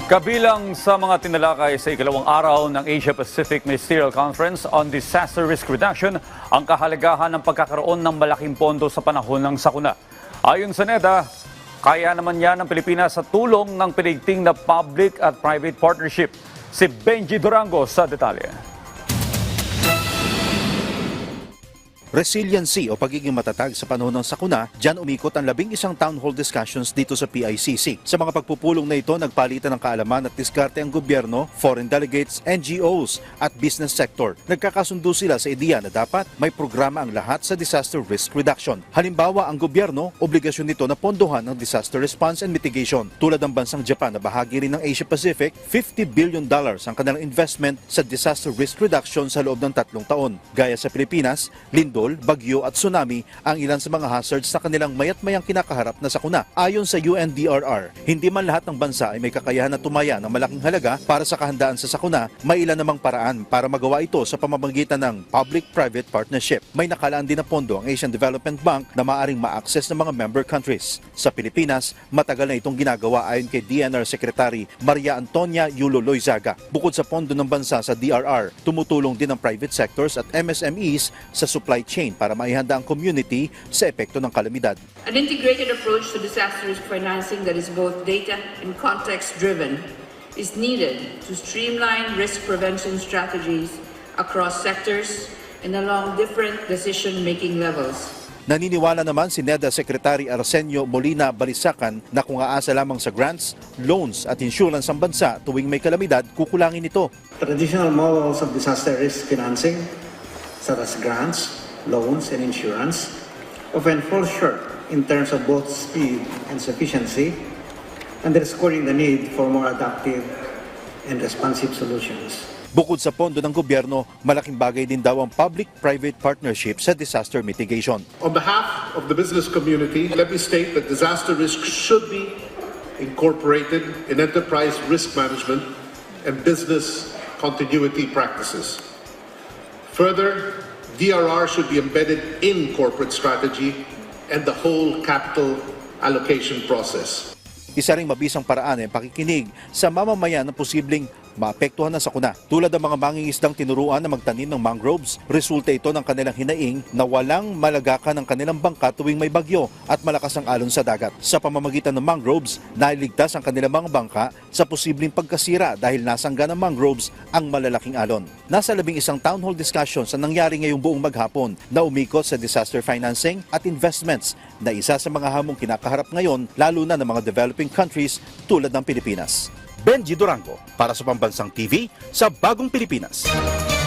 Kabilang sa mga tinalakay sa ikalawang araw ng Asia-Pacific Ministerial Conference on Disaster Risk Reduction ang kahalagahan ng pagkakaroon ng malaking pondo sa panahon ng sakuna. Ayon sa NEDA, kaya naman yan ng Pilipinas sa tulong ng pinigting na public at private partnership. Si Benji Durango sa detalye. Resiliency o pagiging matatag sa panahon ng sakuna, dyan umikot ang 11 town hall discussions dito sa PICC. Sa mga pagpupulong na ito, nagpalitan ng kaalaman at diskarte ang gobyerno, foreign delegates, NGOs at business sector. Nagkakasundo sila sa ideya na dapat may programa ang lahat sa disaster risk reduction. Halimbawa, ang gobyerno, obligasyon nito na pondohan ng disaster response and mitigation. Tulad ng bansang Japan na bahagi rin ng Asia Pacific, $50 billion ang kanilang investment sa disaster risk reduction sa loob ng 3 taon. Gaya sa Pilipinas, lindol, bagyo at tsunami ang ilan sa mga hazards na kanilang mayat-mayang kinakaharap na sakuna. Ayon sa UNDRR, hindi man lahat ng bansa ay may kakayahan na tumaya ng malaking halaga para sa kahandaan sa sakuna, may ilan namang paraan para magawa ito sa pamamagitan ng public-private partnership. May nakalaan din na pondo ang Asian Development Bank na maaaring ma-access ng mga member countries. Sa Pilipinas, matagal na itong ginagawa ayon kay DNR Secretary Maria Antonia Yulo Loizaga. Bukod sa pondo ng bansa sa DRR, tumutulong din ang private sectors at MSMEs sa supply chain para maihanda ang community sa epekto ng kalamidad. An integrated approach to disaster risk financing that is both data and context-driven is needed to streamline risk prevention strategies across sectors and along different decision-making levels. Naniniwala naman si NEDA Secretary Arsenio Molina Balisacan na kung aasa lamang sa grants, loans at insurance ang bansa tuwing may kalamidad, kukulangin ito. Traditional models of disaster risk financing, such as grants, loans, and insurance, often fall short in terms of both speed and sufficiency, underscoring the need for more adaptive and responsive solutions. Bukod sa pondo ng gobyerno, malaking bagay din daw ang public-private partnership sa disaster mitigation. On behalf of the business community, let me state that disaster risk should be incorporated in enterprise risk management and business continuity practices. Further, DRR should be embedded in corporate strategy and the whole capital allocation process. Isa ring mabisang paraan ay pakikinig sa mamamayan na posibleng maapektuhan ng sakuna. Tulad ng mga mangingisdang tinuruan na magtanim ng mangroves, resulta ito ng kanilang hinaing na walang malagakan ng kanilang bangka tuwing may bagyo at malakas ang alon sa dagat. Sa pamamagitan ng mangroves, nailigtas ang kanilang mga bangka sa posibleng pagkasira dahil nasangga ng mangroves ang malalaking alon. Nasa 11 town hall discussions ang nangyari ngayong buong maghapon na umikot sa disaster financing at investments na isa sa mga hamong kinakaharap ngayon lalo na ng mga developing countries tulad ng Pilipinas. Benji Durango para sa Pambansang TV sa Bagong Pilipinas.